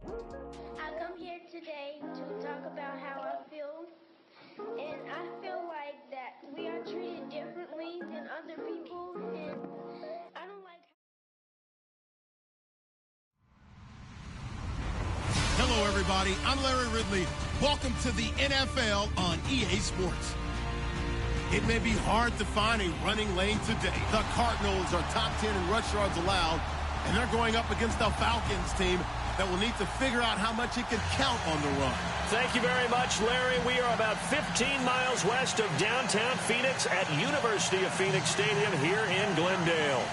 I come here today to talk about how I feel, and I feel like that we are treated differently than other people, and I don't like. Hello, everybody. I'm Larry Ridley. Welcome to the NFL on EA Sports. It may be hard to find a running lane today. The Cardinals are top 10 in rush yards allowed, and they're going up against the Falcons team that will need to figure out how much it can count on the run. Thank you very much, Larry. We are about 15 miles west of downtown Phoenix at University of Phoenix Stadium here in Glendale.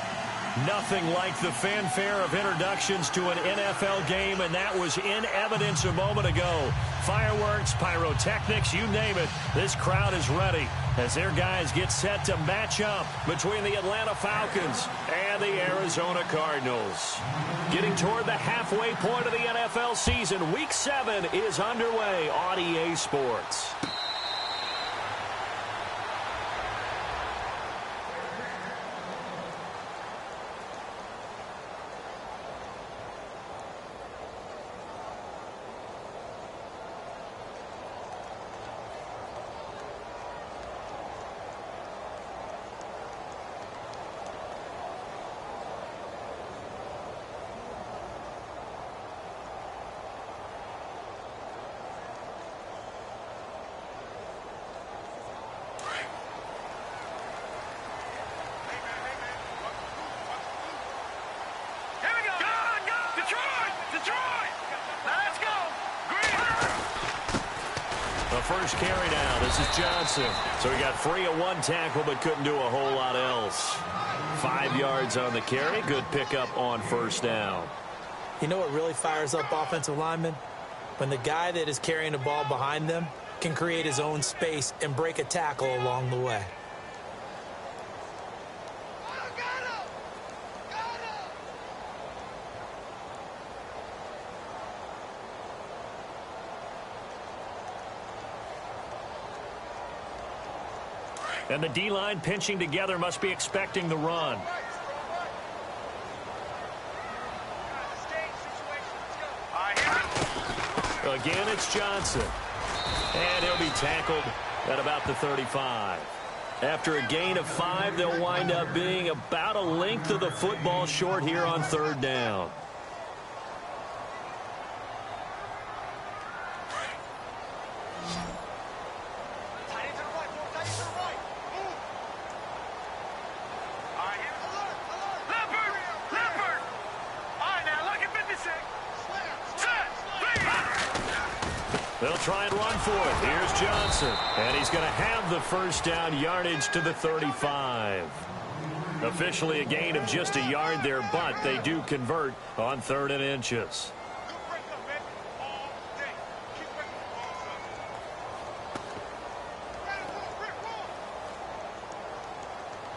Nothing like the fanfare of introductions to an NFL game, and that was in evidence a moment ago. Fireworks, pyrotechnics, you name it. This crowd is ready as their guys get set to match up between the Atlanta Falcons and the Arizona Cardinals. Getting toward the halfway point of the NFL season, Week 7 is underway on EA Sports. First carry down. This is Johnson. So he got free of one tackle but couldn't do a whole lot else. 5 yards on the carry. Good pickup on first down. You know what really fires up offensive linemen? When the guy that is carrying the ball behind them can create his own space and break a tackle along the way. And the D-line pinching together must be expecting the run. Again, it's Johnson. And he'll be tackled at about the 35. After a gain of 5, they'll wind up being about a length of the football short here on third down. They'll try and run for it. Here's Johnson. And he's going to have the first down yardage to the 35. Officially a gain of just a yard there, but they do convert on 3rd and inches.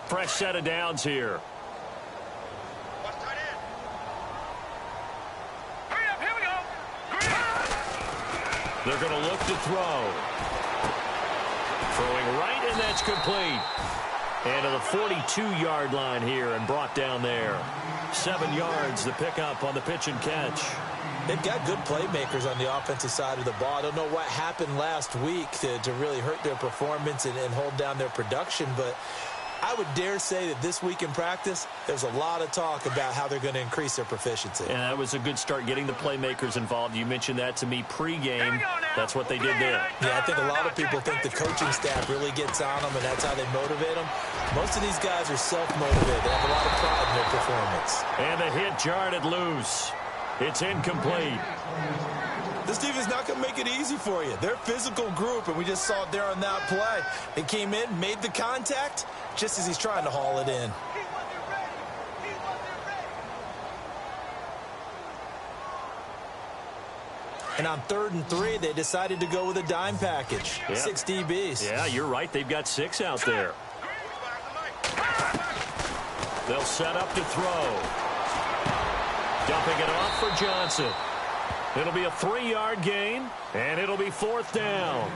Fresh set of downs here. They're going to look to throw. Throwing right, and that's complete. And to the 42-yard line here and brought down there. 7 yards, the pickup on the pitch and catch. They've got good playmakers on the offensive side of the ball. I don't know what happened last week to really hurt their performance and hold down their production, but I would dare say that this week in practice, there's a lot of talk about how they're going to increase their proficiency. And that was a good start getting the playmakers involved. You mentioned that to me pregame. That's what they did there. Yeah, I think a lot of people think the coaching staff really gets on them, and that's how they motivate them. Most of these guys are self-motivated. They have a lot of pride in their performance. And the hit jarred it loose. It's incomplete. This defense is not going to make it easy for you. They're a physical group, and we just saw it there on that play. They came in, made the contact, just as he's trying to haul it in. And on 3rd and 3, they decided to go with a dime package. Yep. 6 DBs. Yeah, you're right. They've got 6 out there. They'll set up to throw. Dumping it off for Johnson. It'll be a 3-yard gain, and it'll be 4th down.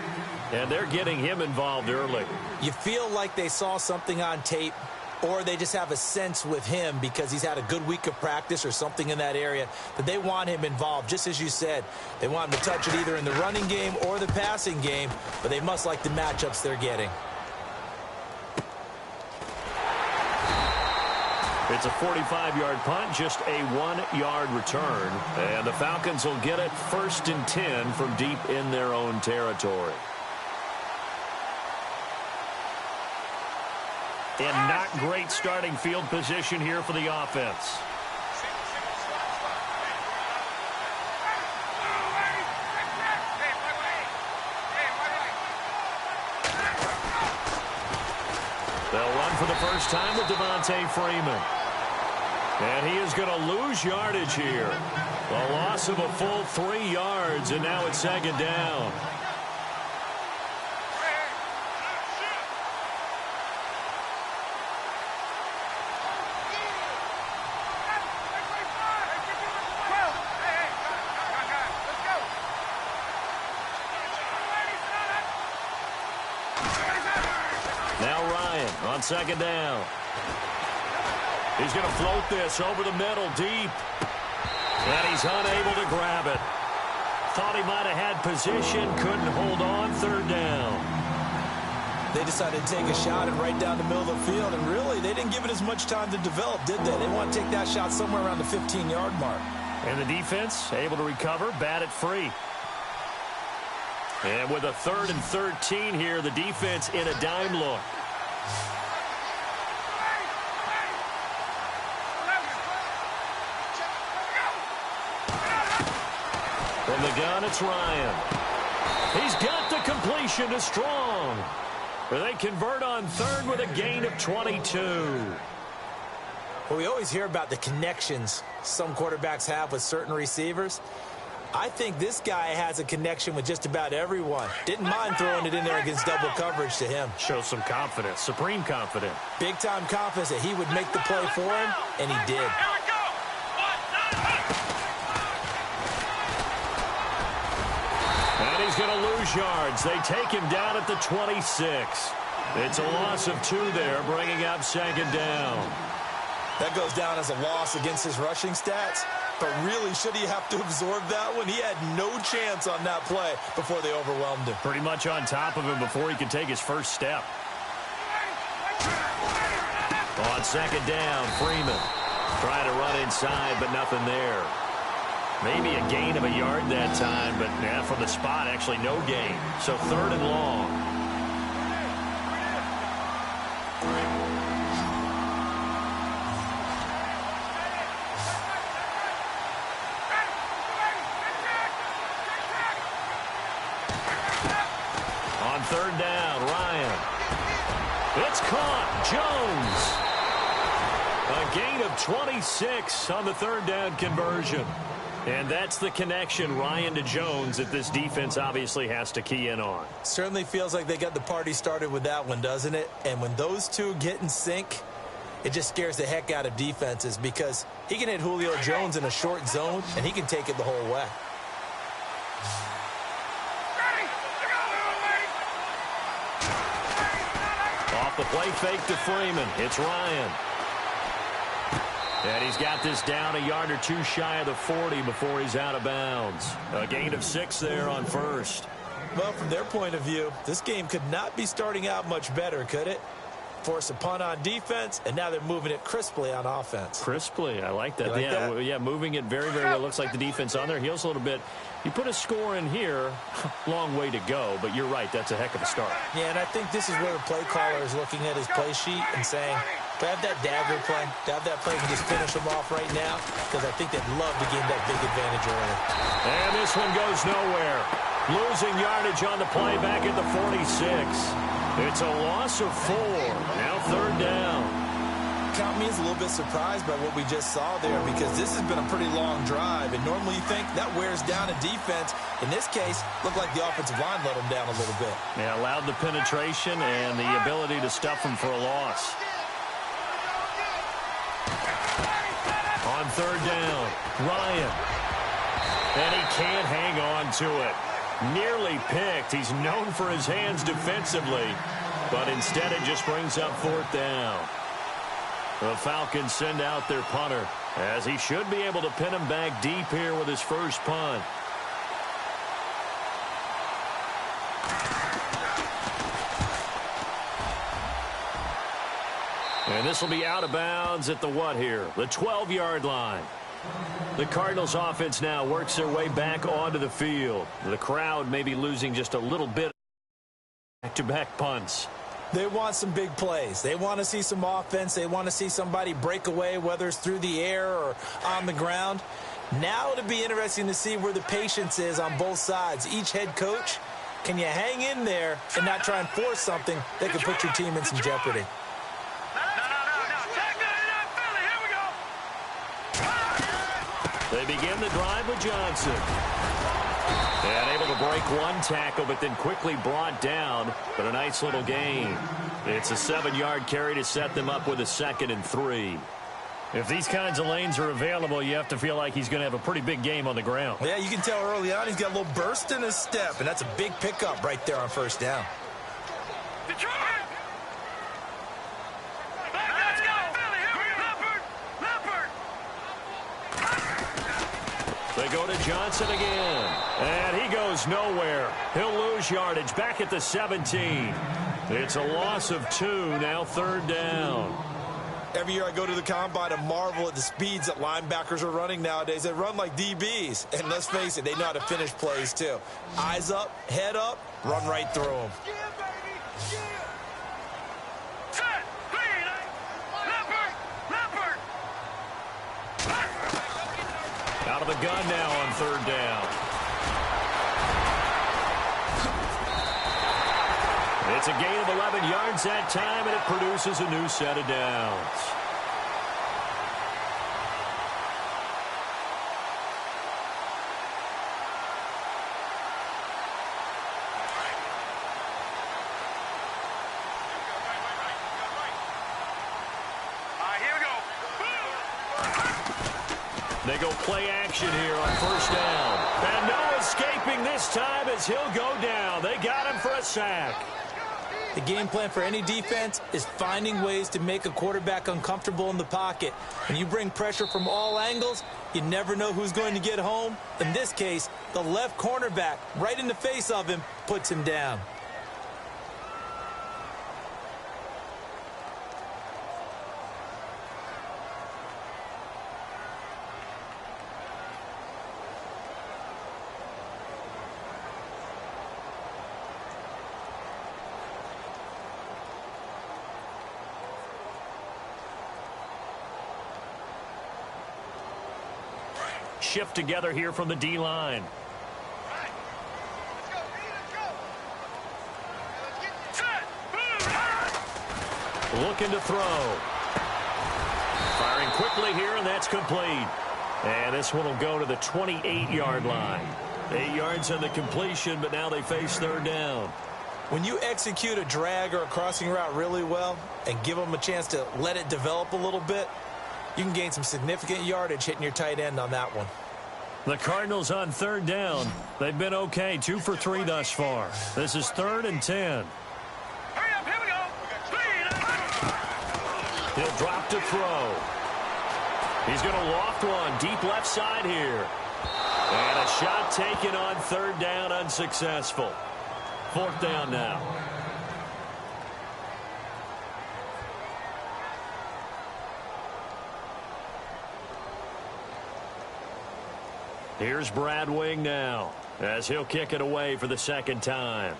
And they're getting him involved early. You feel like they saw something on tape or they just have a sense with him because he's had a good week of practice or something in that area that they want him involved. Just as you said, they want him to touch it either in the running game or the passing game, but they must like the matchups they're getting. It's a 45-yard punt, just a 1-yard return. And the Falcons will get it 1st and 10 from deep in their own territory. And not great starting field position here for the offense. They'll run for the first time with Devontae Freeman. And he is going to lose yardage here. A loss of a full 3 yards, and now it's 2nd down. On 2nd down. He's going to float this over the middle deep. And he's unable to grab it. Thought he might have had position, couldn't hold on. 3rd down. They decided to take a shot and right down the middle of the field, and really they didn't give it as much time to develop, did they? They want to take that shot somewhere around the 15-yard mark. And the defense able to recover, bat it free. And with a 3rd and 13 here, the defense in a dime look. From the gun, it's Ryan. He's got the completion to Strong. They convert on 3rd with a gain of 22. Well, we always hear about the connections some quarterbacks have with certain receivers. I think this guy has a connection with just about everyone. Didn't mind throwing it in there against double coverage to him. Shows some confidence, supreme confidence. Big-time confidence that he would make the play for him, and he did. And he's going to lose yards. They take him down at the 26. It's a loss of 2 there, bringing up 2nd down. That goes down as a loss against his rushing stats. But really, should he have to absorb that one? He had no chance on that play before they overwhelmed him. Pretty much on top of him before he could take his first step. On 2nd down, Freeman trying to run inside, but nothing there. Maybe a gain of a yard that time, but yeah, from the spot, actually no gain. So 3rd and long. On 3rd down, Ryan. It's caught. Jones. A gain of 26 on the 3rd down conversion. And that's the connection, Ryan to Jones, that this defense obviously has to key in on. Certainly feels like they got the party started with that one, doesn't it? And when those two get in sync, it just scares the heck out of defenses because he can hit Julio Jones in a short zone, and he can take it the whole way. Off the play fake to Freeman. It's Ryan. And he's got this down a yard or 2 shy of the 40 before he's out of bounds. A gain of 6 there on 1st. Well, from their point of view, this game could not be starting out much better, could it? Force a punt on defense, and now they're moving it crisply on offense. Crisply, I like that. You like that? Yeah, moving it very, very well. Looks like the defense on their heels a little bit. You put a score in here, long way to go, but you're right, that's a heck of a start. Yeah, and I think this is where the play caller is looking at his play sheet and saying, do I have that dagger play? Do I have that play and just finish them off right now? Because I think they'd love to gain that big advantage early. And this one goes nowhere. Losing yardage on the play back at the 46. It's a loss of 4. Now 3rd down. Count me as a little bit surprised by what we just saw there because this has been a pretty long drive. And normally you think that wears down a defense. In this case, looked like the offensive line let them down a little bit. Yeah, allowed the penetration and the ability to stuff them for a loss. On 3rd down, Ryan. And he can't hang on to it. Nearly picked. He's known for his hands defensively, but instead it just brings up 4th down. The Falcons send out their punter, as he should be able to pin him back deep here with his first punt. And this will be out of bounds at the what here? The 12-yard line. The Cardinals offense now works their way back onto the field. The crowd may be losing just a little bit back-to-back punts. They want some big plays. They want to see some offense. They want to see somebody break away, whether it's through the air or on the ground. Now it'll be interesting to see where the patience is on both sides. Each head coach, can you hang in there and not try and force something that could put your team in some jeopardy? They begin the drive with Johnson. And able to break one tackle, but then quickly brought down. But a nice little gain. It's a 7-yard carry to set them up with a 2nd and 3. If these kinds of lanes are available, you have to feel like he's going to have a pretty big game on the ground. Yeah, you can tell early on he's got a little burst in his step, and that's a big pickup right there on first down. They go to Johnson again. And he goes nowhere. He'll lose yardage back at the 17. It's a loss of 2, now 3rd down. Every year I go to the combine and marvel at the speeds that linebackers are running nowadays. They run like DBs. And let's face it, they know how to finish plays too. Eyes up, head up, run right through them. Out of the gun now on 3rd down. It's a gain of 11 yards that time, and it produces a new set of downs. They go play action here on 1st down. And no escaping this time as he'll go down. They got him for a sack. The game plan for any defense is finding ways to make a quarterback uncomfortable in the pocket. When you bring pressure from all angles, you never know who's going to get home. In this case, the left cornerback, right in the face of him, puts him down. Shift together here from the D-line. Looking to throw. Firing quickly here, and that's complete. And this one will go to the 28-yard line. 8 yards on the completion, but now they face 3rd down. When you execute a drag or a crossing route really well and give them a chance to let it develop a little bit, you can gain some significant yardage hitting your tight end on that one. The Cardinals on 3rd down. They've been okay, 2 for 3 thus far. This is 3rd and 10. Hurry up, here we go. He'll drop to throw. He's going to loft one deep left side here. And a shot taken on 3rd down, unsuccessful. 4th down now. Here's Brad Wing now, as he'll kick it away for the 2nd time.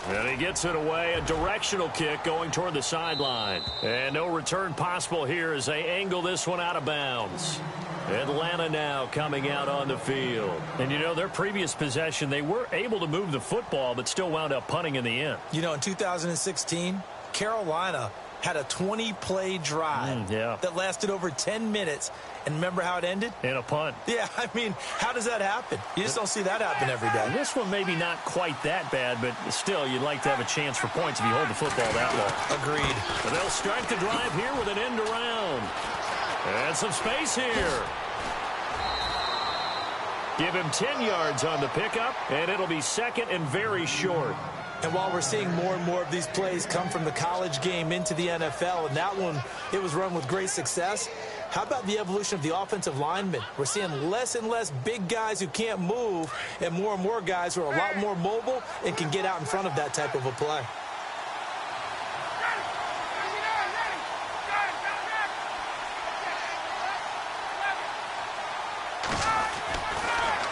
And he gets it away, a directional kick going toward the sideline. And no return possible here as they angle this one out of bounds. Atlanta now coming out on the field. And, you know, their previous possession, they were able to move the football, but still wound up punting in the end. You know, in 2016, Carolina had a 20-play drive that lasted over 10 minutes. And remember how it ended? In a punt. Yeah, I mean, how does that happen? You just don't see that happen every day. This one maybe not quite that bad, but still, you'd like to have a chance for points if you hold the football that long. Agreed. And they'll start the drive here with an end around. And some space here. Give him 10 yards on the pickup, and it'll be second and very short. And while we're seeing more and more of these plays come from the college game into the NFL, and that one, it was run with great success, how about the evolution of the offensive linemen? We're seeing less and less big guys who can't move and more guys who are a lot more mobile and can get out in front of that type of a play.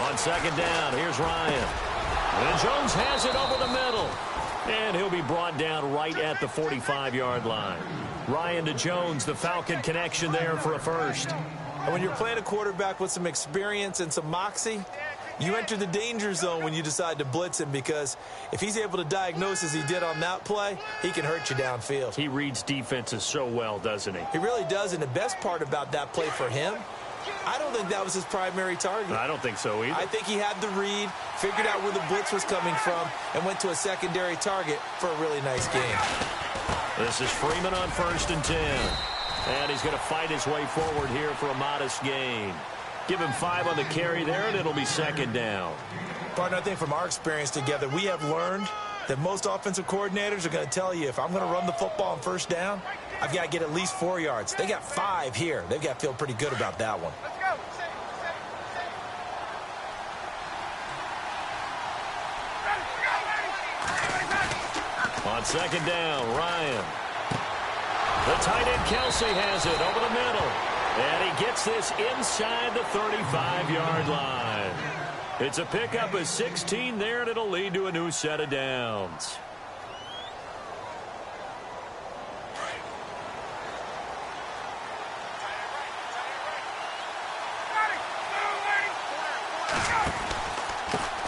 On second down, here's Ryan. And Jones has it over the middle. And he'll be brought down right at the 45-yard line. Ryan to Jones, the Falcon connection there for a first. And when you're playing a quarterback with some experience and some moxie, you enter the danger zone when you decide to blitz him, because if he's able to diagnose as he did on that play, he can hurt you downfield. He reads defenses so well, doesn't he? He really does, and the best part about that play for him, I don't think that was his primary target. I don't think so either. I think he had the read, figured out where the blitz was coming from, and went to a secondary target for a really nice game. This is Freeman on 1st and 10. And he's going to fight his way forward here for a modest gain. Give him 5 on the carry there, and it'll be second down. Partner, I think from our experience together, we have learned that most offensive coordinators are going to tell you, if I'm going to run the football on 1st down, I've got to get at least 4 yards. They got 5 here. They've got to feel pretty good about that one. On second down, Ryan. The tight end Kelsey has it over the middle. And he gets this inside the 35-yard line. It's a pickup of 16 there, and it'll lead to a new set of downs.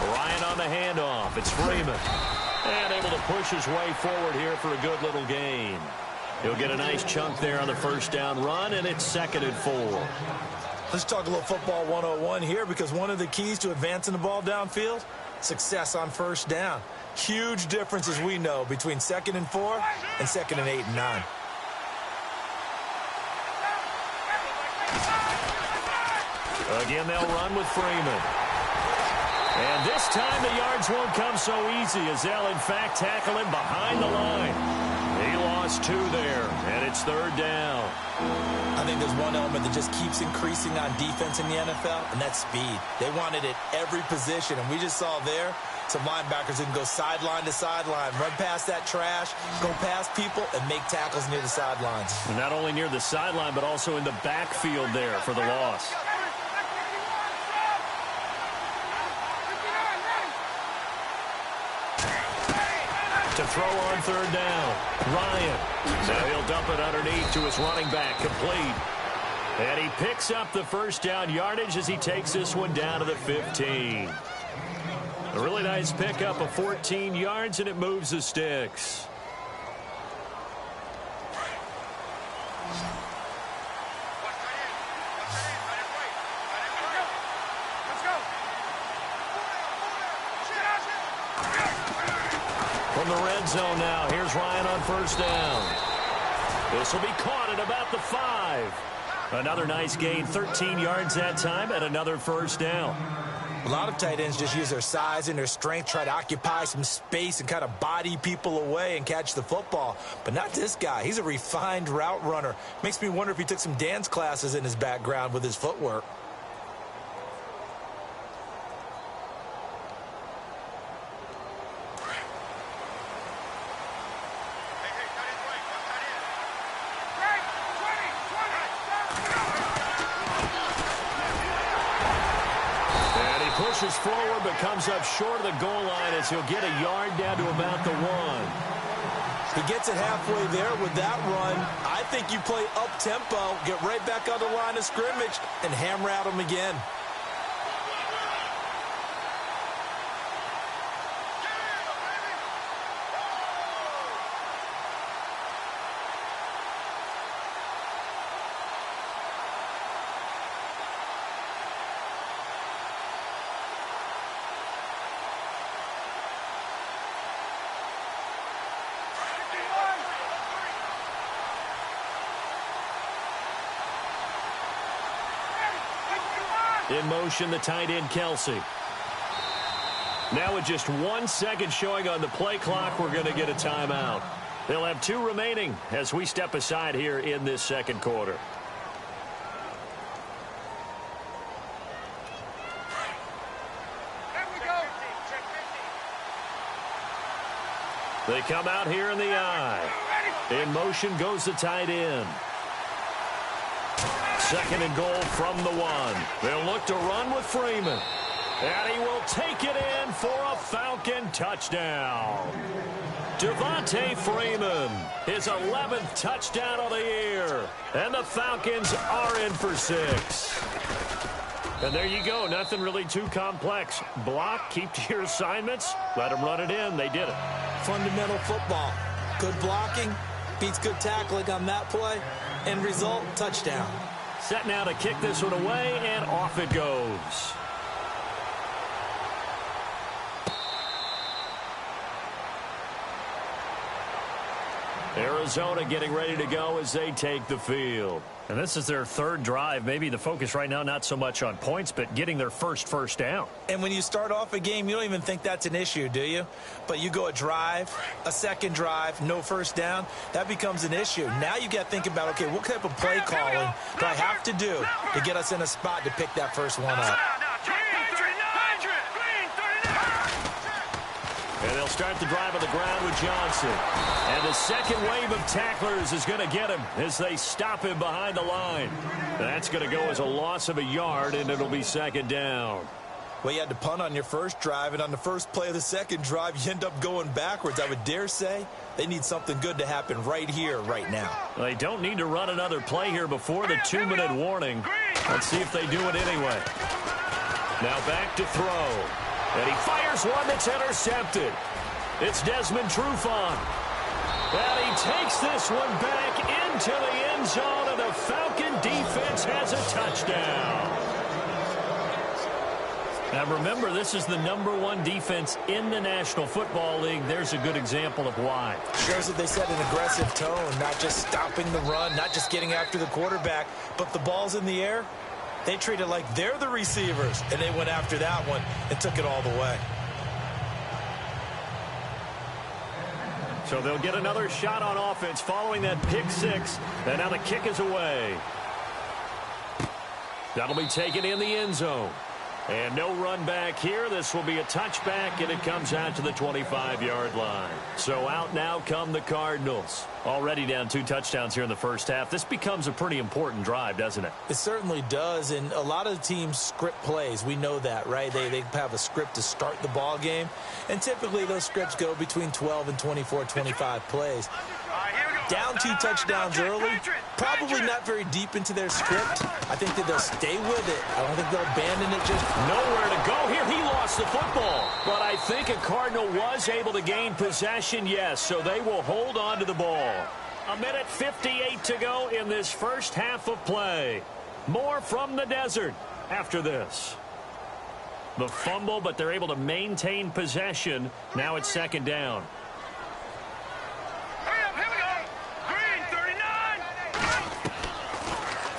Ryan on the handoff. It's Freeman. And able to push his way forward here for a good little gain. He'll get a nice chunk there on the 1st down run, and it's 2nd and 4. Let's talk a little football 101 here, because one of the keys to advancing the ball downfield, success on 1st down. Huge difference, as we know, between 2nd and 4 and 2nd and 8 and 9. Again, they'll run with Freeman. And this time the yards won't come so easy, as they'll, in fact, tackle him behind the line. He lost 2 there, and it's 3rd down. I think there's one element that just keeps increasing on defense in the NFL, and that's speed. They want it at every position, and we just saw there some linebackers who can go sideline to sideline, run past that trash, go past people, and make tackles near the sidelines. And not only near the sideline, but also in the backfield there for the loss. To throw on 3rd down. Ryan. Now he'll dump it underneath to his running back, complete. And he picks up the 1st down yardage as he takes this one down to the 15. A really nice pickup of 14 yards, and it moves the sticks. From the red zone now, here's Ryan on 1st down. This will be caught at about the 5. Another nice gain, 13 yards that time, and another 1st down. A lot of tight ends just use their size and their strength, try to occupy some space and kind of body people away and catch the football. But not this guy. He's a refined route runner. Makes me wonder if he took some dance classes in his background with his footwork. Pushes forward, but comes up short of the goal line as he'll get a yard down to about the 1. He gets it halfway there with that run. I think you play up-tempo, get right back on the line of scrimmage, and hammer at him again. In motion, the tight end, Kelsey. Now with just 1 second showing on the play clock, we're going to get a timeout. They'll have 2 remaining as we step aside here in this second quarter. They come out here in the eye. In motion goes the tight end. Second and goal from the 1. They'll look to run with Freeman. And he will take it in for a Falcon touchdown. Devontae Freeman, his 11th touchdown of the year. And the Falcons are in for 6. And there you go. Nothing really too complex. Block, keep to your assignments, let them run it in. They did it. Fundamental football. Good blocking beats good tackling on that play. End result, touchdown. Set now to kick this one away, and off it goes. Arizona getting ready to go as they take the field. And this is their 3rd drive. Maybe the focus right now not so much on points, but getting their first down. And when you start off a game, you don't even think that's an issue, do you? But you go a drive, a second drive, no first down, that becomes an issue. Now you got to think about, okay, what type of play calling do I have to do to get us in a spot to pick that first one up? And they'll start the drive on the ground with Johnson. And the second wave of tacklers is going to get him as they stop him behind the line. That's going to go as a loss of a yard, and it'll be second down. Well, you had to punt on your first drive, and on the first play of the second drive, you end up going backwards. I would dare say they need something good to happen right here, right now. They don't need to run another play here before the 2-minute warning. Let's see if they do it anyway. Now back to throw. And he fires one that's intercepted. It's Desmond Trufant. And he takes this one back into the end zone, and the Falcon defense has a touchdown. Now remember, this is the #1 defense in the National Football League. There's a good example of why. Shows that they set an aggressive tone, not just stopping the run, not just getting after the quarterback, but the ball's in the air. They treat it like they're the receivers, and they went after that one and took it all the way. So they'll get another shot on offense following that pick 6, and now the kick is away. That'll be taken in the end zone. And no run back here. This will be a touchback, and it comes out to the 25-yard line. So out now come the Cardinals. Already down 2 touchdowns here in the first half. This becomes a pretty important drive, doesn't it? It certainly does, and a lot of teams script plays. We know that, right? They have a script to start the ball game, and typically those scripts go between 12 and 24, 25 plays. Down 2 touchdowns early, probably not very deep into their script. I think that they'll stay with it. I don't think they'll abandon it. Just nowhere to go here. He lost the football. But I think a Cardinal was able to gain possession, yes, so they will hold on to the ball. 1:58 to go in this first half of play. More from the desert after this. The fumble, but they're able to maintain possession. Now it's second down.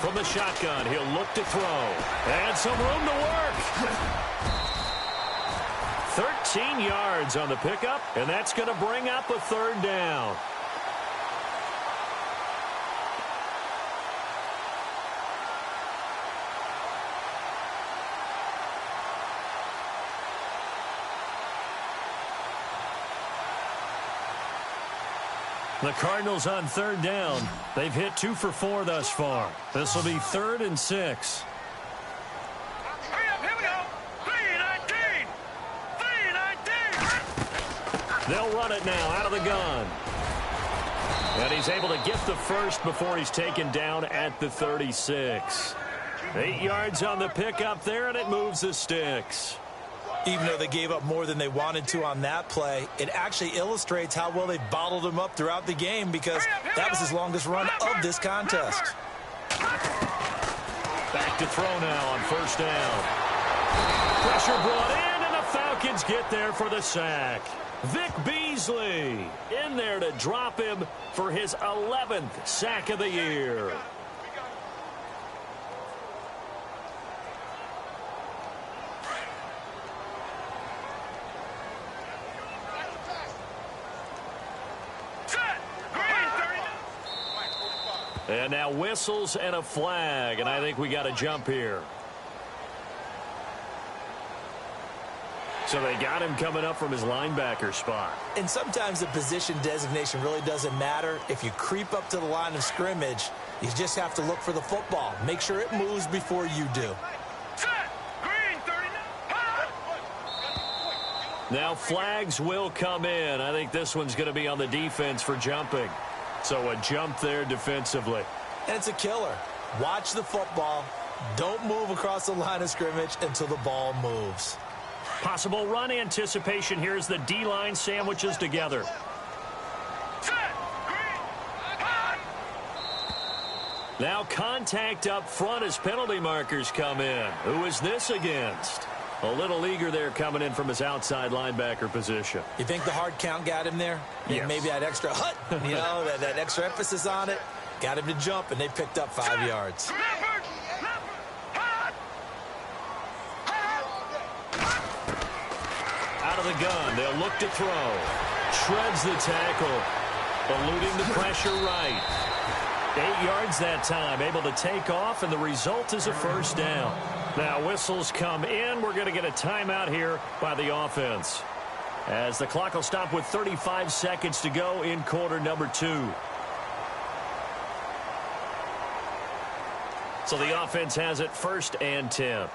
From the shotgun, he'll look to throw. And some room to work. 13 yards on the pickup, and that's going to bring up a third down. The Cardinals on third down. They've hit 2 for 4 thus far. This will be 3rd and 6. Here we go. 3-19. 3-19. They'll run it now out of the gun. And he's able to get the first before he's taken down at the 36. 8 yards on the pickup there, and it moves the sticks. Even though they gave up more than they wanted to on that play, it actually illustrates how well they bottled them up throughout the game, because that was his longest run of this contest. Back to throw now on first down. Pressure brought in, and the Falcons get there for the sack. Vic Beasley in there to drop him for his 11th sack of the year. And now whistles and a flag, and I think we got a jump here. So they got him coming up from his linebacker spot. And sometimes the position designation really doesn't matter. If you creep up to the line of scrimmage, you just have to look for the football. Make sure it moves before you do. Now flags will come in. I think this one's going to be on the defense for jumping. So a jump there defensively. And it's a killer. Watch the football. Don't move across the line of scrimmage until the ball moves. Possible run anticipation here as the D-line sandwiches together. Now contact up front as penalty markers come in. Who is this against? A little eager there coming in from his outside linebacker position. You think the hard count got him there? Yes. Maybe that extra hut, that extra emphasis on it, got him to jump, and they picked up 5 yards. Out of the gun, they'll look to throw. Shreds the tackle, eluding the pressure right. 8 yards that time, able to take off, and the result is a first down. Now whistles come in. We're going to get a timeout here by the offense, as the clock will stop with 35 seconds to go in quarter number 2. So the offense has it 1st and 10.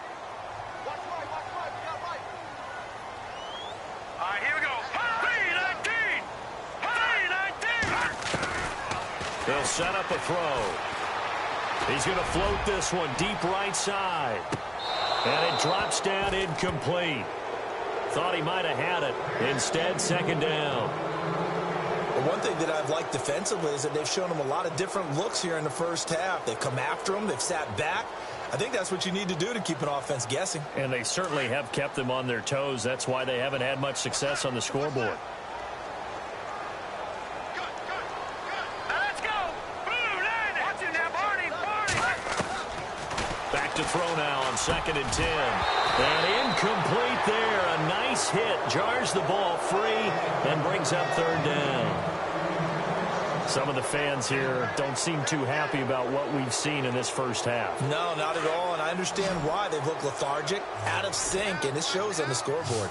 They'll set up a throw. He's going to float this one deep right side. And it drops down incomplete. Thought he might have had it. Instead, second down. Well, one thing that I've liked defensively is that they've shown him a lot of different looks here in the first half. They've come after him. They've sat back. I think that's what you need to do to keep an offense guessing. And they certainly have kept them on their toes. That's why they haven't had much success on the scoreboard. To throw now on 2nd and 10. And incomplete there. A nice hit. Jars the ball free and brings up 3rd down. Some of the fans here don't seem too happy about what we've seen in this first half. No, not at all. And I understand why. They've looked lethargic, out of sync, and it shows on the scoreboard.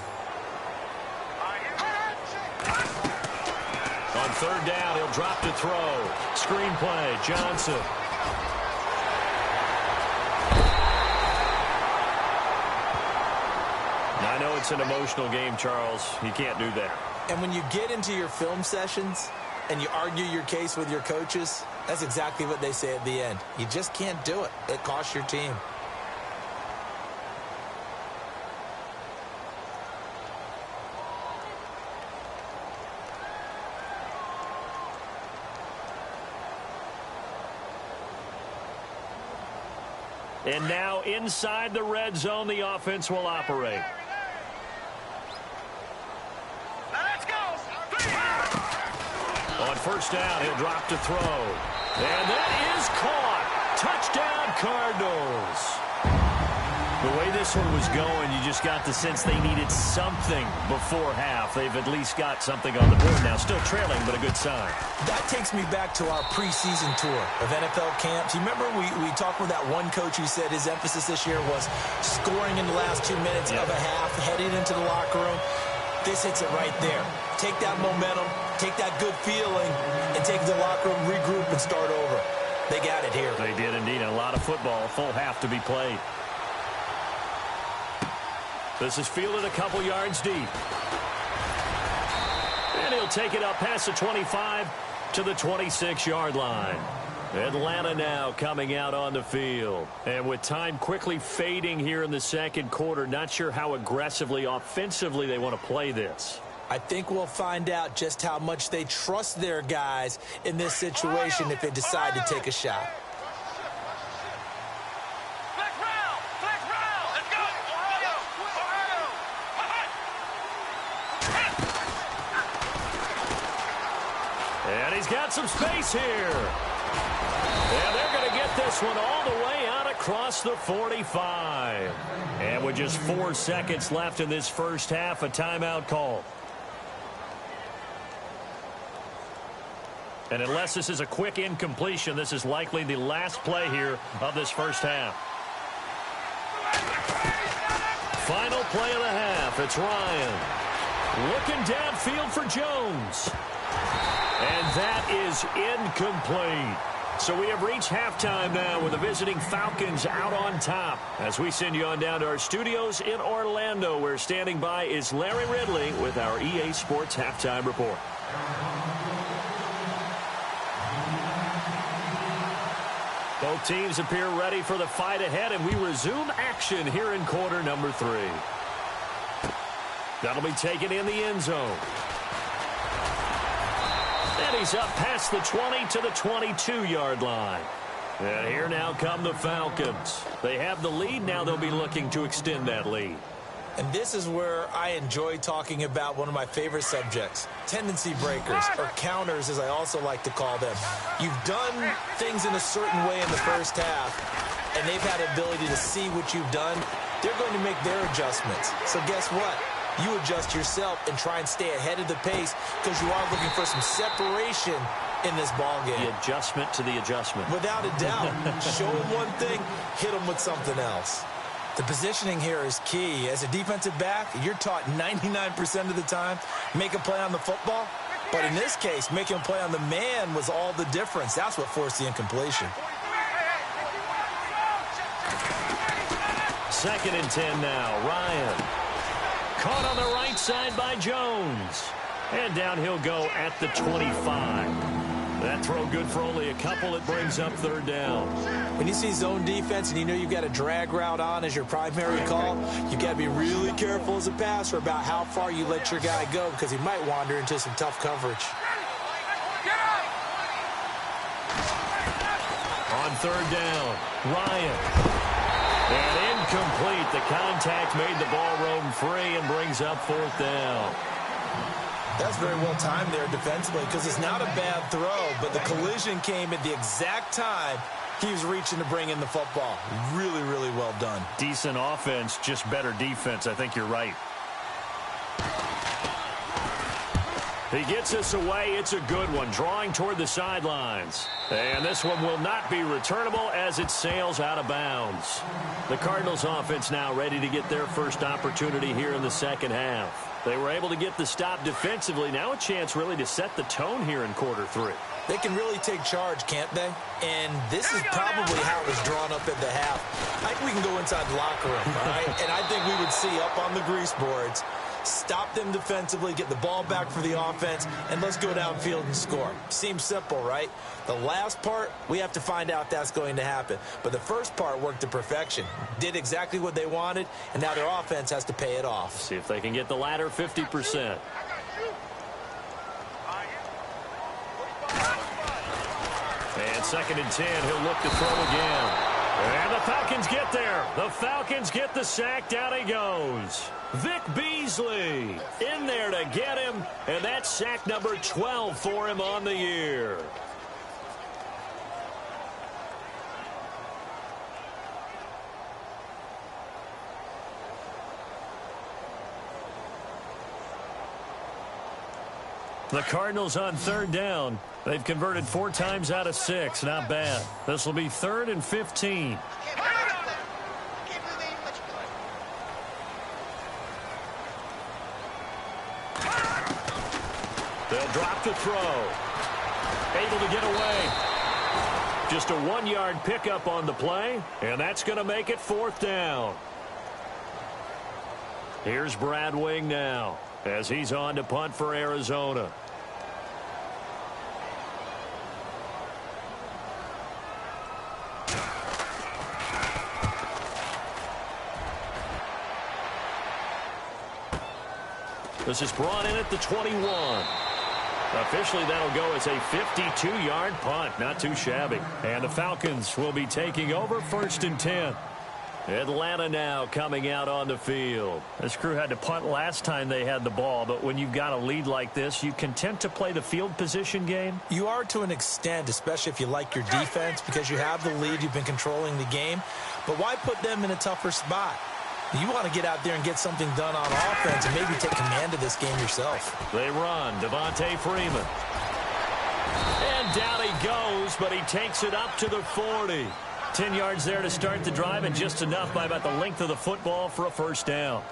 On 3rd down, he'll drop to throw. Screen play. Johnson. I know it's an emotional game, Charles. You can't do that. And when you get into your film sessions and you argue your case with your coaches, that's exactly what they say at the end. You just can't do it. It costs your team. And now inside the red zone, the offense will operate. On 1st down, he'll drop to throw. And that is caught. Touchdown, Cardinals. The way this one was going, you just got the sense they needed something before half. They've at least got something on the board now. Still trailing, but a good sign. That takes me back to our preseason tour of NFL camps. You remember we talked with that one coach who said his emphasis this year was scoring in the last 2 minutes of a half, heading into the locker room. This hits it right there. Take that momentum, take that good feeling, and take the locker room, regroup, and start over. They got it here. They did indeed. A lot of football, a full half to be played. This is fielded a couple yards deep. And he'll take it up past the 25 to the 26-yard line. Atlanta now coming out on the field. And with time quickly fading here in the second quarter, not sure how aggressively, offensively they want to play this. I think we'll find out just how much they trust their guys in this situation if they decide to take a shot. And he's got some space here. And they're going to get this one all the way out across the 45. And with just 4 seconds left in this first half, a timeout call. And unless this is a quick incompletion, this is likely the last play here of this first half. Final play of the half. It's Ryan. Looking downfield for Jones. And that is incomplete. So we have reached halftime now with the visiting Falcons out on top. As we send you on down to our studios in Orlando, where standing by is Larry Ridley with our EA Sports Halftime Report. Both teams appear ready for the fight ahead, and we resume action here in quarter number 3. That'll be taken in the end zone. And he's up past the 20 to the 22-yard line. And here now come the Falcons. They have the lead. Now they'll be looking to extend that lead. And this is where I enjoy talking about one of my favorite subjects, tendency breakers, or counters as I also like to call them. You've done things in a certain way in the first half, and they've had the ability to see what you've done. They're going to make their adjustments. So guess what? You adjust yourself and try and stay ahead of the pace because you are looking for some separation in this ball game. The adjustment to the adjustment. Without a doubt. Show them one thing, hit them with something else. The positioning here is key. As a defensive back, you're taught 99% of the time, make a play on the football. But in this case, making a play on the man was all the difference. That's what forced the incompletion. 2nd and 10 now. Ryan. Caught on the right side by Jones. And down he'll go at the 25. That throw good for only a couple. It brings up 3rd down. When you see zone defense and you know you've got a drag route on as your primary call, you've got to be really careful as a passer about how far you let your guy go because he might wander into some tough coverage. On 3rd down, Ryan. And incomplete. The contact made the ball roam free and brings up 4th down. That's very well timed there defensively because it's not a bad throw, but the collision came at the exact time he was reaching to bring in the football. Really, really well done. Decent offense, just better defense. I think you're right. He gets us away. It's a good one, drawing toward the sidelines. And this one will not be returnable as it sails out of bounds. The Cardinals offense now ready to get their first opportunity here in the second half. They were able to get the stop defensively. Now a chance really to set the tone here in quarter 3. They can really take charge, can't they? And this is probably how it was drawn up at the half. I think we can go inside the locker room, all right? And I think we would see up on the grease boards, stop them defensively, get the ball back for the offense, and let's go downfield and score. Seems simple, right? The last part, we have to find out if that's going to happen. But the first part worked to perfection. Did exactly what they wanted, and now their offense has to pay it off. See if they can get the latter 50%. And 2nd and 10, he'll look to throw again. And the Falcons get there. The Falcons get the sack. Down he goes. Vic Beasley in there to get him. And that's sack number 12 for him on the year. The Cardinals on 3rd down. They've converted 4 times out of 6. Not bad. This will be 3rd and 15. They'll drop the throw. Able to get away. Just a 1-yard pickup on the play, and that's going to make it 4th down. Here's Brad Wing now as he's on to punt for Arizona. This is brought in at the 21. Officially, that'll go as a 52-yard punt. Not too shabby. And the Falcons will be taking over 1st and 10. Atlanta now coming out on the field. This crew had to punt last time they had the ball, but when you've got a lead like this, you content to play the field position game? You are to an extent, especially if you like your defense, because you have the lead, you've been controlling the game. But why put them in a tougher spot? You want to get out there and get something done on offense and maybe take command of this game yourself. They run. Devontae Freeman. And down he goes, but he takes it up to the 40. 10 yards there to start the drive, and just enough by about the length of the football for a first down.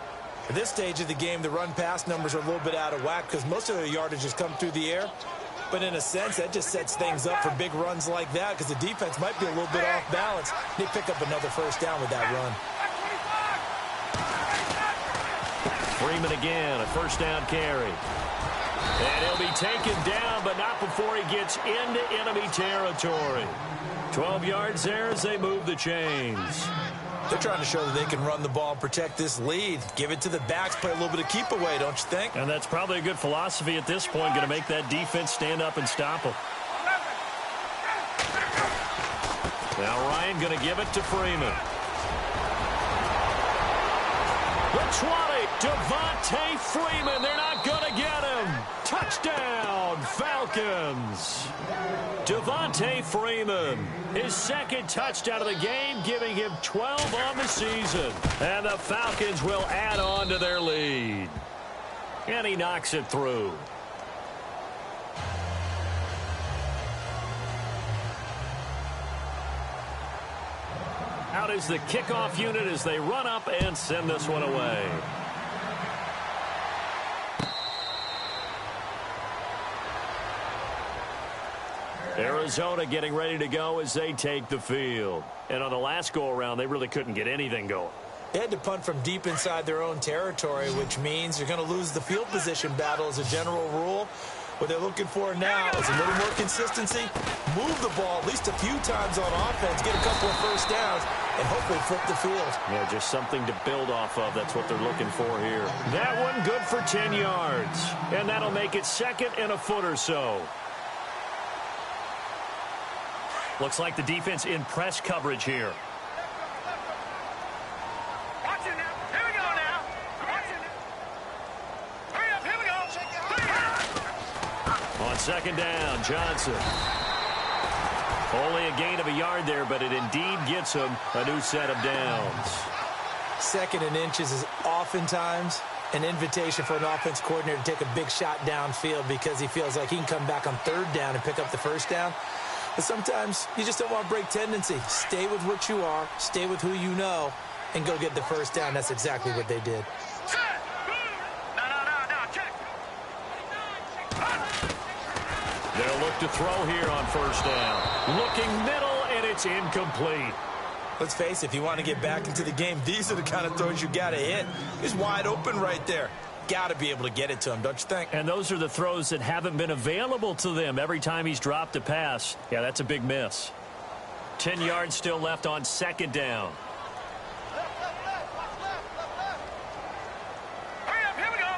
At this stage of the game, the run-pass numbers are a little bit out of whack because most of their yardage has come through the air. But in a sense, that just sets things up for big runs like that because the defense might be a little bit off balance. They pick up another first down with that run. Freeman again, a first down carry. And he'll be taken down, but not before he gets into enemy territory. 12 yards there as they move the chains. They're trying to show that they can run the ball and protect this lead. Give it to the backs, play a little bit of keep away, don't you think? And that's probably a good philosophy at this point, going to make that defense stand up and stop them. Now Ryan going to give it to Freeman. The 20, Devontae Freeman. They're not going to get him. Touchdown, Falcons. Devontae Freeman, his second touchdown of the game, giving him 12 on the season. And the Falcons will add on to their lead. And he knocks it through. Out is the kickoff unit as they run up and send this one away. Arizona getting ready to go as they take the field. And on the last go-around, they really couldn't get anything going. They had to punt from deep inside their own territory, which means you're going to lose the field position battle as a general rule. What they're looking for now is a little more consistency, move the ball at least a few times on offense, get a couple of first downs, and hopefully flip the field. Yeah, just something to build off of. That's what they're looking for here. That one good for 10 yards. And that'll make it second and a foot or so. Looks like the defense in press coverage here. Watch it now. Here we go now. Watch it now. Hurry up. Here we go. On second down, Johnson. Only a gain of a yard there, but it indeed gets him a new set of downs. Second and inches is oftentimes an invitation for an offense coordinator to take a big shot downfield because he feels like he can come back on third down and pick up the first down. But sometimes you just don't want to break tendency. Stay with what you are, stay with who you know, and go get the first down. That's exactly what they did. No, check. They'll look to throw here on first down. Looking middle, and it's incomplete. Let's face it, if you want to get back into the game, these are the kind of throws you got to hit. He's wide open right there. Got to be able to get it to him, don't you think? And those are the throws that haven't been available to them every time he's dropped a pass. Yeah, that's a big miss. 10 yards still left on second down. Hurry up. Here we go.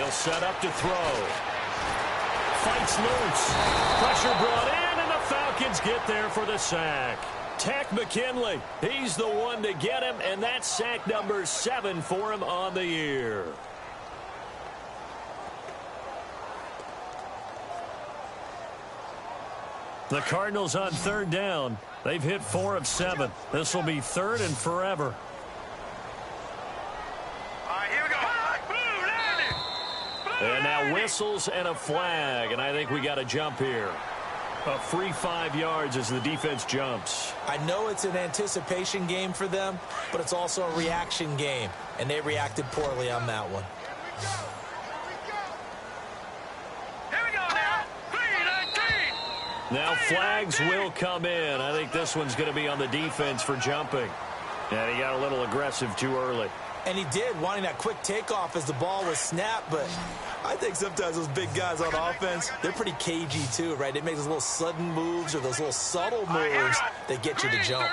They'll set up to throw. Fights loose. Pressure brought in, and the Falcons get there for the sack. Tack McKinley, he's the one to get him, and that's sack number 7 for him on the year. The Cardinals on third down. They've hit 4 of 7. This will be third and forever. All right, here we go. And now whistles and a flag, and I think we got a jump here. A free 5 yards as the defense jumps. I know it's an anticipation game for them, but it's also a reaction game, and they reacted poorly on that one. Here we go now. 3-19. Now flags will come in. I think this one's going to be on the defense for jumping. And he got a little aggressive too early. And he did, wanting that quick takeoff as the ball was snapped, but I think sometimes those big guys on offense, they're pretty cagey too, right? They make those little sudden moves or those little subtle moves that get you to jump.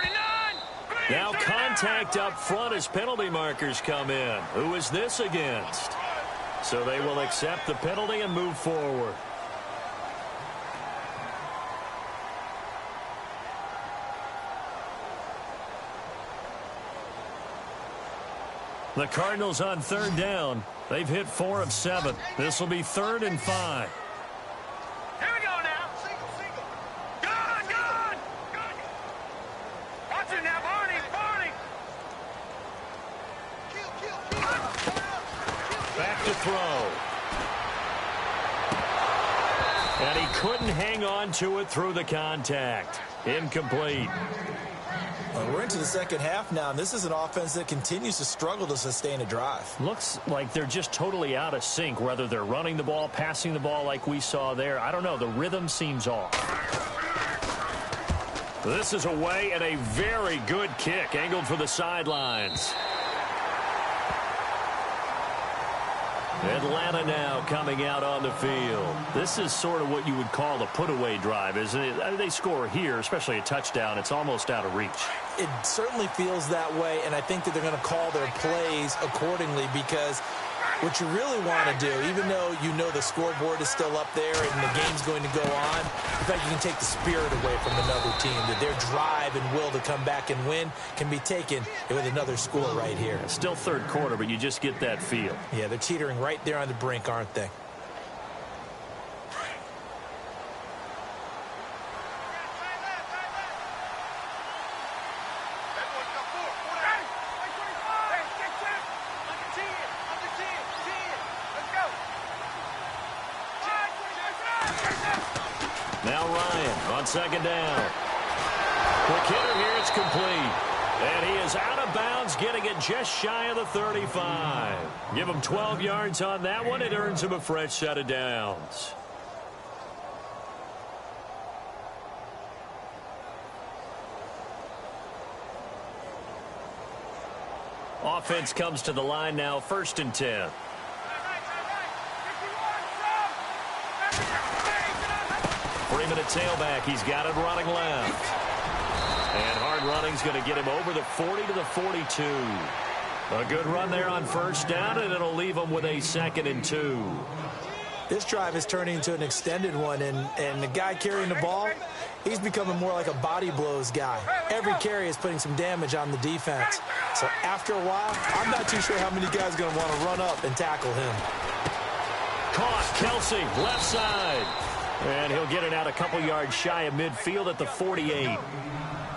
Now contact up front as penalty markers come in. Who is this against? So they will accept the penalty and move forward. The Cardinals on third down. They've hit 4 of 7. This will be third and 5. Here we go now. Good. Watch it now, Barney. Back to throw. And he couldn't hang on to it through the contact. Incomplete. Well, we're into the second half now, and this is an offense that continues to struggle to sustain a drive. Looks like they're just totally out of sync, whether they're running the ball, passing the ball like we saw there. I don't know. The rhythm seems off. This is away and a very good kick, angled for the sidelines. Atlanta now coming out on the field. This is sort of what you would call a put-away drive, isn't it? They score here, especially a touchdown. It's almost out of reach. It certainly feels that way, and I think that they're going to call their plays accordingly, because what you really want to do, even though you know the scoreboard is still up there and the game's going to go on, in fact, you can take the spirit away from another team, that their drive and will to come back and win can be taken with another score right here. Still third quarter, but you just get that feel. Yeah, they're teetering right there on the brink, aren't they? Now Ryan on second down. Quick hitter here, it's complete. And he is out of bounds, getting it just shy of the 35. Give him 12 yards on that one. It earns him a fresh set of downs. Offense comes to the line now, 1st and 10. Freeman at tailback. He's got it running left. And hard running's going to get him over the 40 to the 42. A good run there on 1st down, and it'll leave him with a 2nd and 2. This drive is turning into an extended one, and the guy carrying the ball, he's becoming more like a body blows guy. Every carry is putting some damage on the defense. So after a while, I'm not too sure how many guys are going to want to run up and tackle him. Caught, Kelsey, left side. And he'll get it out a couple yards shy of midfield at the 48.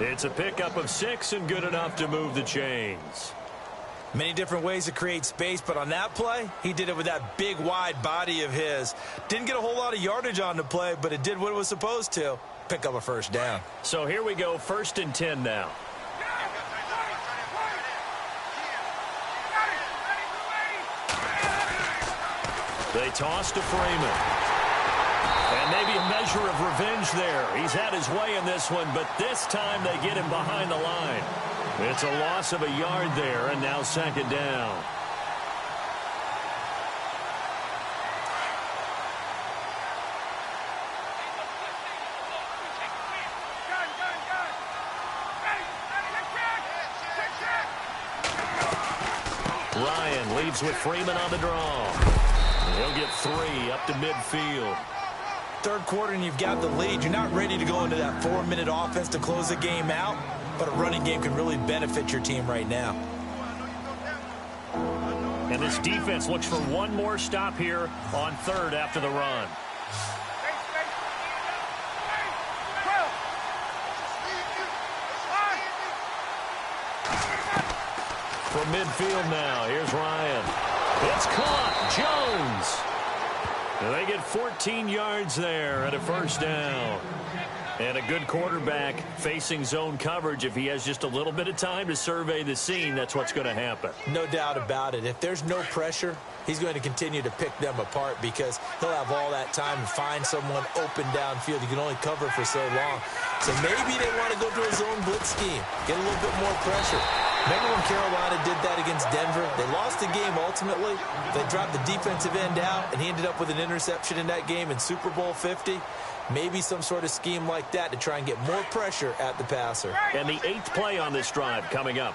It's a pickup of 6 and good enough to move the chains. Many different ways to create space, but on that play, he did it with that big, wide body of his. Didn't get a whole lot of yardage on the play, but it did what it was supposed to. Pick up a 1st down. So here we go, 1st and 10 now. They toss to Freeman. And maybe a measure of revenge there. He's had his way in this one, but this time they get him behind the line. It's a loss of a yard there, and now 2nd down. Ryan leaves with Freeman on the draw. He'll get 3 up to midfield. Third quarter and you've got the lead. You're not ready to go into that 4-minute offense to close the game out, but a running game can really benefit your team right now. And this defense looks for one more stop here on 3rd after the run. From midfield now, here's Ryan. It's caught. Jones. And they get 14 yards there at a 1st down. And a good quarterback facing zone coverage. If he has just a little bit of time to survey the scene, that's what's going to happen. No doubt about it. If there's no pressure, he's going to continue to pick them apart because he'll have all that time to find someone open downfield. You can only cover for so long. So maybe they want to go to a zone blitz scheme, get a little bit more pressure. Remember when Carolina did that against Denver? They lost the game ultimately. They dropped the defensive end out, and he ended up with an interception in that game in Super Bowl 50. Maybe some sort of scheme like that to try and get more pressure at the passer. And the 8th play on this drive coming up.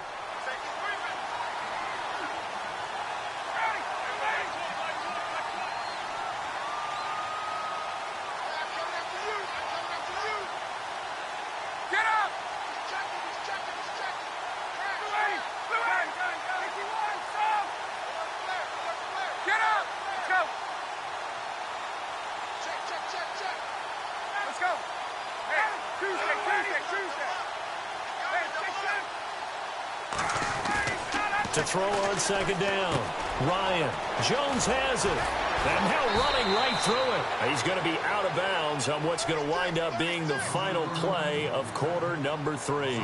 To throw on 2nd down. Ryan. Jones has it. And now running right through it. He's going to be out of bounds on what's going to wind up being the final play of quarter number 3.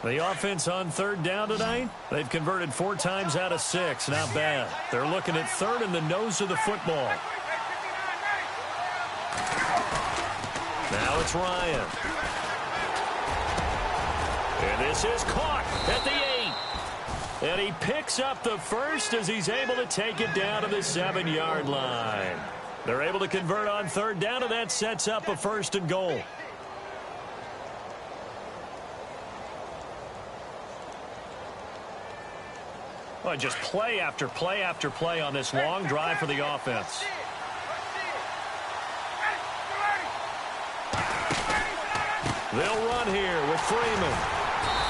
The offense on third down tonight, they've converted 4 times out of 6. Not bad. They're looking at third in the nose of the football. Now it's Ryan. And this is caught at the 8. And he picks up the first as he's able to take it down to the 7-yard line. They're able to convert on third down, and that sets up a 1st and goal. Well, just play after play after play on this long drive for the offense. They'll run here with Freeman.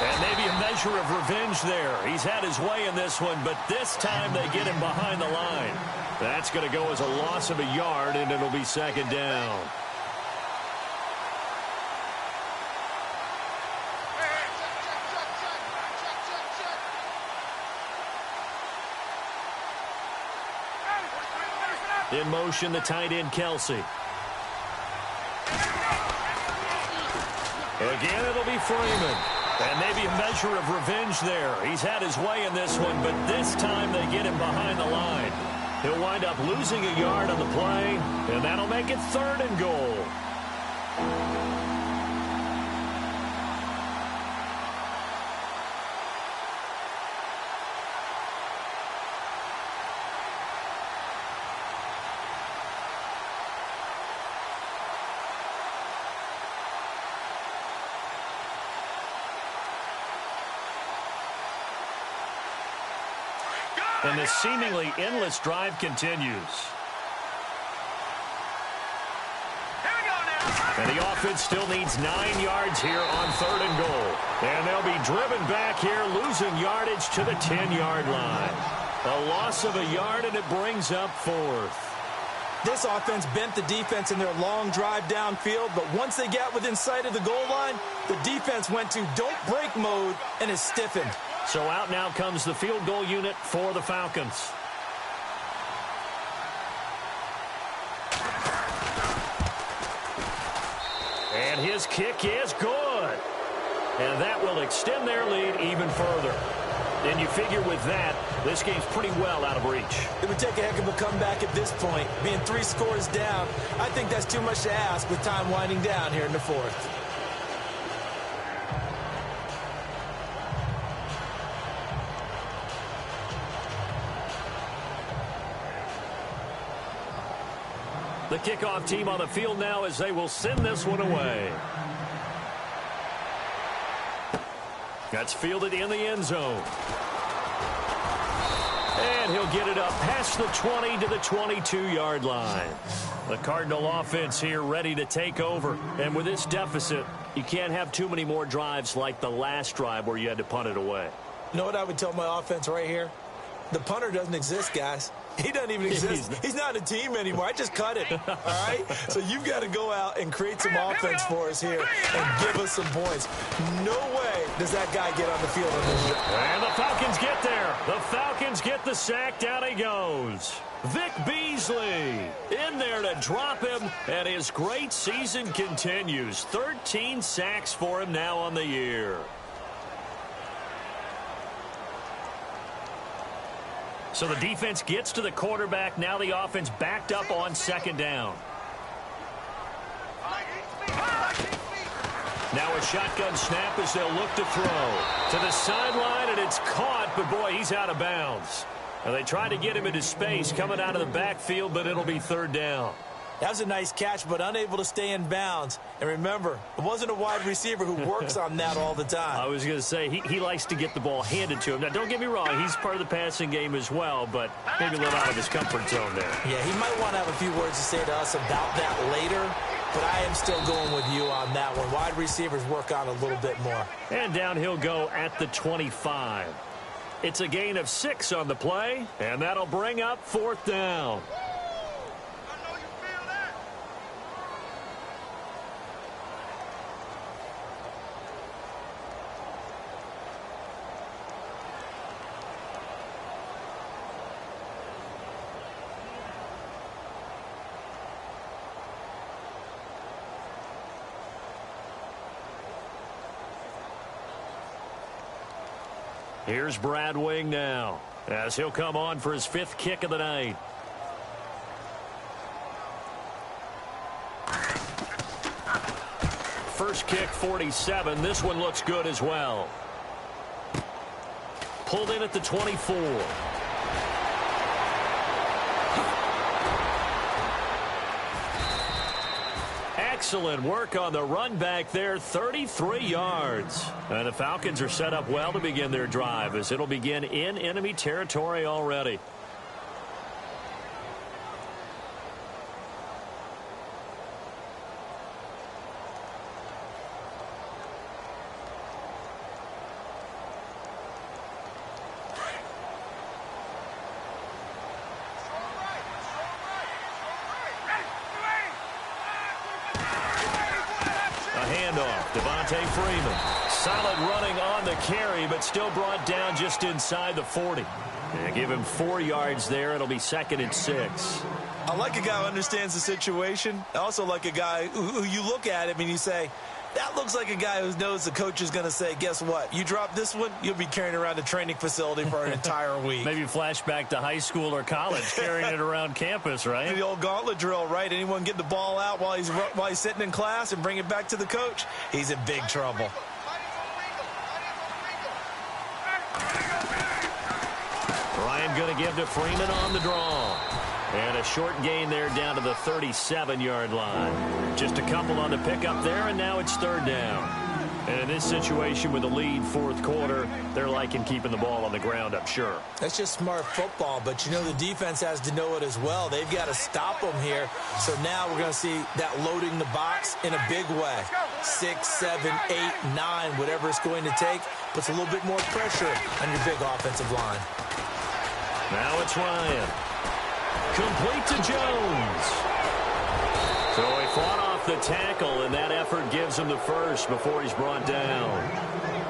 And maybe a measure of revenge there. He's had his way in this one, but this time they get him behind the line. That's going to go as a loss of a yard, and it'll be 2nd down. In motion, the tight end, Kelsey. Again, it'll be Freeman. And maybe a measure of revenge there. He's had his way in this one, but this time they get him behind the line. He'll wind up losing a yard on the play, and that'll make it 3rd and goal. And this seemingly endless drive continues. And the offense still needs 9 yards here on 3rd and goal. And they'll be driven back here, losing yardage to the 10-yard line. A loss of a yard, and it brings up 4th. This offense bent the defense in their long drive downfield, but once they got within sight of the goal line, the defense went to don't break mode and is stiffened. So out now comes the field goal unit for the Falcons. And his kick is good. And that will extend their lead even further. And you figure with that, this game's pretty well out of reach. It would take a heck of a comeback at this point. Being 3 scores down, I think that's too much to ask with time winding down here in the 4th. The kickoff team on the field now as they will send this one away. That's fielded in the end zone. And he'll get it up past the 20 to the 22-yard line. The Cardinal offense here ready to take over. And with this deficit, you can't have too many more drives like the last drive where you had to punt it away. You know what I would tell my offense right here? The punter doesn't exist, guys. He doesn't even exist. He's not a team anymore. I just cut it. All right? So you've got to go out and create some offense for us here and give us some points. No way does that guy get on the field on this drive. And the Falcons get there. The Falcons get the sack. Down he goes. Vic Beasley in there to drop him, and his great season continues. 13 sacks for him now on the year. So the defense gets to the quarterback. Now the offense backed up on 2nd down. Now a shotgun snap as they'll look to throw. To the sideline, and it's caught, but boy, he's out of bounds. And they tried to get him into space coming out of the backfield, but it'll be 3rd down. That was a nice catch, but unable to stay in bounds. And remember, it wasn't a wide receiver who works on that all the time. I was going to say, he likes to get the ball handed to him. Now, don't get me wrong, he's part of the passing game as well, but maybe a little out of his comfort zone there. Yeah, he might want to have a few words to say to us about that later, but I am still going with you on that one. Wide receivers work on a little bit more. And down he'll go at the 25. It's a gain of 6 on the play, and that'll bring up 4th down. Here's Brad Wing now, as he'll come on for his 5th kick of the night. First kick, 47. This one looks good as well. Pulled in at the 24. Excellent work on the run back there, 33 yards. And the Falcons are set up well to begin their drive, as it'll begin in enemy territory already. Solid running on the carry, but still brought down just inside the 40. And give him 4 yards there. It'll be 2nd and 6. I like a guy who understands the situation. I also like a guy who you look at him and you say, that looks like a guy who knows the coach is going to say, guess what? You drop this one, you'll be carrying around the training facility for an entire week. Maybe flashback to high school or college, carrying it around campus, right? The old gauntlet drill, right? Anyone get the ball out while he's sitting in class and bring it back to the coach? He's in big trouble. Ryan going to give to Freeman on the draw. And a short gain there down to the 37-yard line. Just a couple on the pickup there, and now it's 3rd down. And in this situation with a lead 4th quarter, they're liking keeping the ball on the ground, I'm sure. That's just smart football, but you know the defense has to know it as well. They've got to stop them here. So now we're going to see that loading the box in a big way. 6, 7, 8, 9, whatever it's going to take, puts a little bit more pressure on your big offensive line. Now it's Ryan. Complete to Jones. So he fought off the tackle, and that effort gives him the first before he's brought down.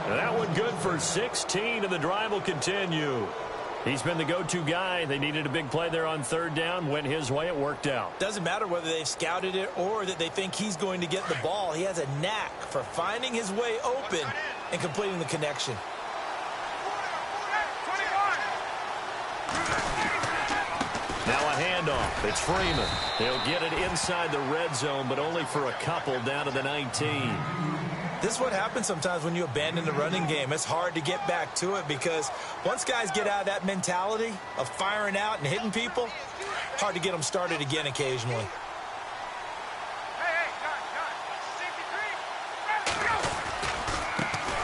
And that one good for 16, and the drive will continue. He's been the go-to guy. They needed a big play there on 3rd down. Went his way. It worked out. Doesn't matter whether they've scouted it or that they think he's going to get the ball. He has a knack for finding his way open and completing the connection. Now a handoff. It's Freeman. He'll get it inside the red zone, but only for a couple down to the 19. This is what happens sometimes when you abandon the running game. It's hard to get back to it because once guys get out of that mentality of firing out and hitting people, hard to get them started again occasionally.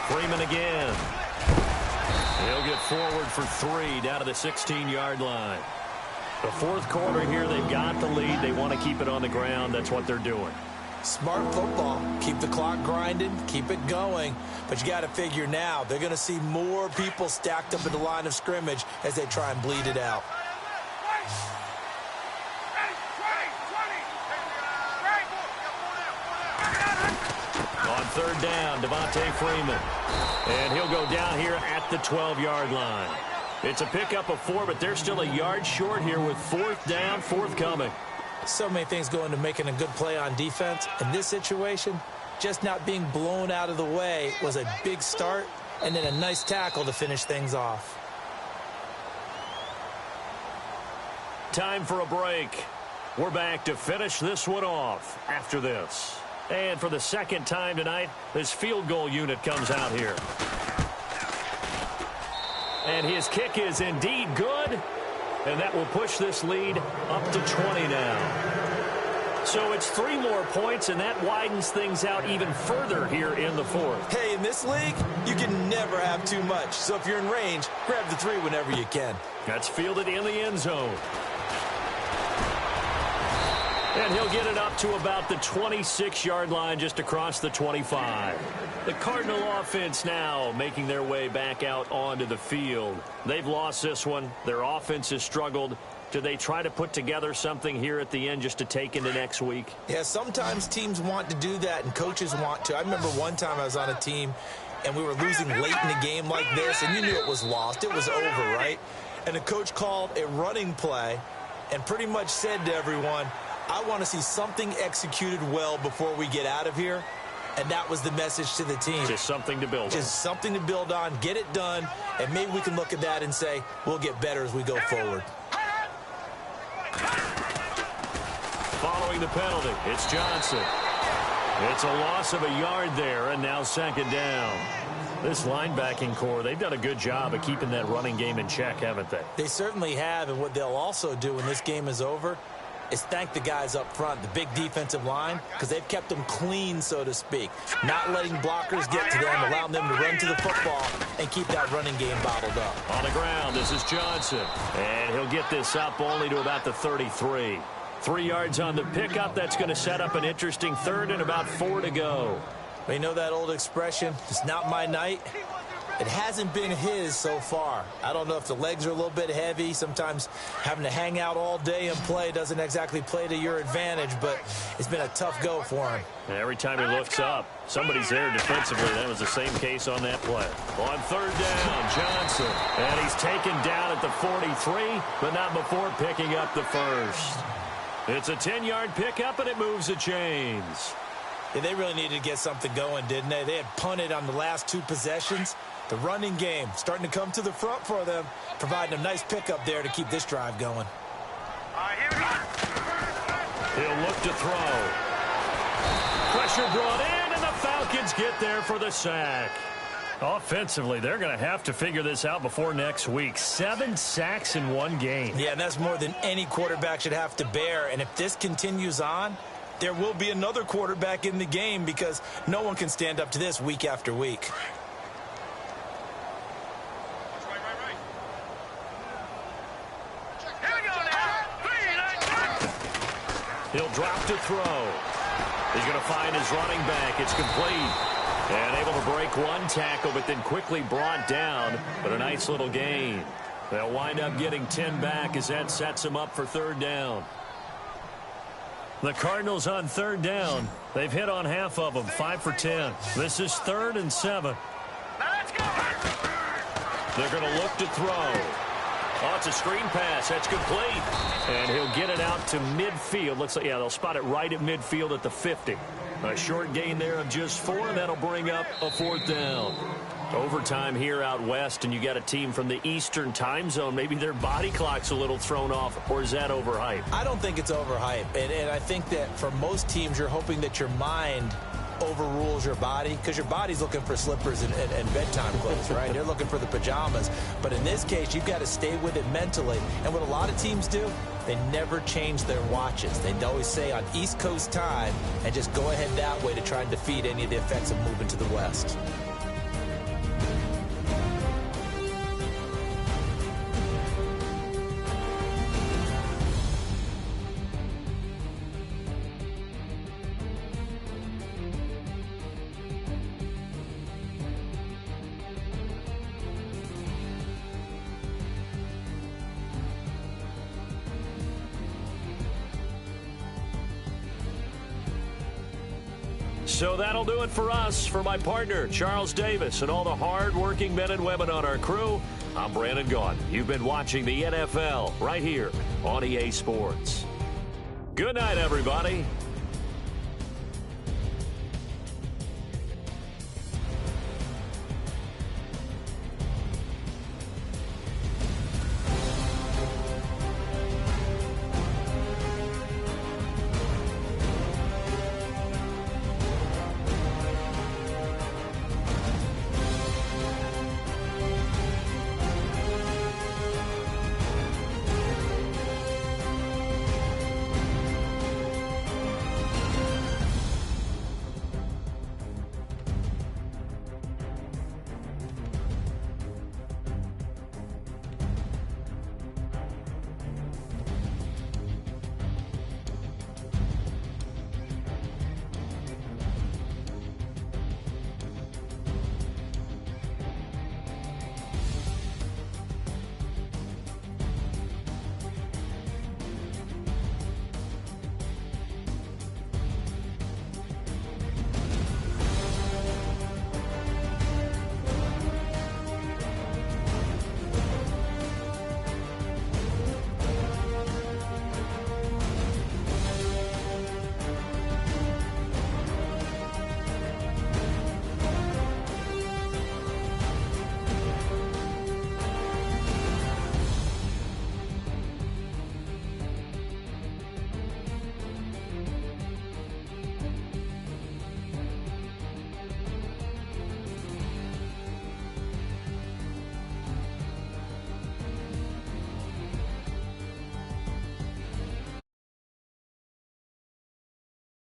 Freeman again. He'll get forward for 3 down to the 16-yard line. The 4th quarter here, they've got the lead. They want to keep it on the ground. That's what they're doing. Smart football. Keep the clock grinding. Keep it going. But you got to figure now they're going to see more people stacked up at the line of scrimmage as they try and bleed it out. On 3rd down, Devontae Freeman. And he'll go down here at the 12-yard line. It's a pickup of 4, but they're still a yard short here with 4th down, forthcoming. So many things go into making a good play on defense. In this situation, just not being blown out of the way was a big start, and then a nice tackle to finish things off. Time for a break. We're back to finish this one off after this. And for the 2nd time tonight, this field goal unit comes out here. And his kick is indeed good. And that will push this lead up to 20 now. So it's 3 more points, and that widens things out even further here in the 4th. Hey, in this league, you can never have too much. So if you're in range, grab the 3 whenever you can. That's fielded in the end zone. And he'll get it up to about the 26-yard line, just across the 25. The Cardinal offense now making their way back out onto the field. They've lost this one. Their offense has struggled. Do they try to put together something here at the end just to take into next week? Yeah, sometimes teams want to do that and coaches want to. I remember one time I was on a team and we were losing late in the game like this, and you knew it was lost. It was over, right? And the coach called a running play and pretty much said to everyone, I want to see something executed well before we get out of here. And that was the message to the team. Just something to build on. Just something to build on, get it done, and maybe we can look at that and say, we'll get better as we go forward. Following the penalty, it's Johnson. It's a loss of a yard there, and now second down. This linebacking core, they've done a good job of keeping that running game in check, haven't they? They certainly have, and what they'll also do when this game is over is thank the guys up front, the big defensive line, because they've kept them clean, so to speak. Not letting blockers get to them, allowing them to run to the football and keep that running game bottled up. On the ground, this is Johnson. And he'll get this up only to about the 33. 3 yards on the pickup. That's going to set up an interesting third and about 4 to go. We know that old expression, it's not my night. It hasn't been his so far. I don't know if the legs are a little bit heavy. Sometimes having to hang out all day and play doesn't exactly play to your advantage, but it's been a tough go for him. Every time he looks up, somebody's there defensively. That was the same case on that play. On third down, Johnson. And he's taken down at the 43, but not before picking up the first. It's a 10-yard pickup, and it moves the chains. Yeah, they really needed to get something going, didn't they? They had punted on the last 2 possessions. The running game starting to come to the front for them, providing a nice pickup there to keep this drive going. He'll look to throw. Pressure brought in, and the Falcons get there for the sack. Offensively, they're going to have to figure this out before next week. 7 sacks in 1 game. Yeah, and that's more than any quarterback should have to bear. And if this continues on, there will be another quarterback in the game because no one can stand up to this week after week. He'll drop to throw. He's going to find his running back. It's complete. And able to break 1 tackle, but then quickly brought down. But a nice little gain. They'll wind up getting 10 back as that sets them up for third down. The Cardinals on third down. They've hit on half of them, 5 for 10. This is 3rd and 7. They're going to look to throw. Oh, it's a screen pass. That's complete. And he'll get it out to midfield. Looks like, yeah, they'll spot it right at midfield at the 50. A short gain there of just 4, and that'll bring up a 4th down. Overtime here out west, and you got a team from the Eastern time zone. Maybe their body clock's a little thrown off, or is that overhyped? I don't think it's overhyped, and I think that for most teams, you're hoping that your mind overrules your body because your body's looking for slippers and bedtime clothes, right? They're looking for the pajamas. But in this case, you've got to stay with it mentally. And what a lot of teams do, they never change their watches. They always say on East Coast time and just go ahead that way to try and defeat any of the effects of moving to the West. So that'll do it for us. For my partner, Charles Davis, and all the hard-working men and women on our crew, I'm Brandon Gaughan. You've been watching the NFL right here on EA Sports. Good night, everybody.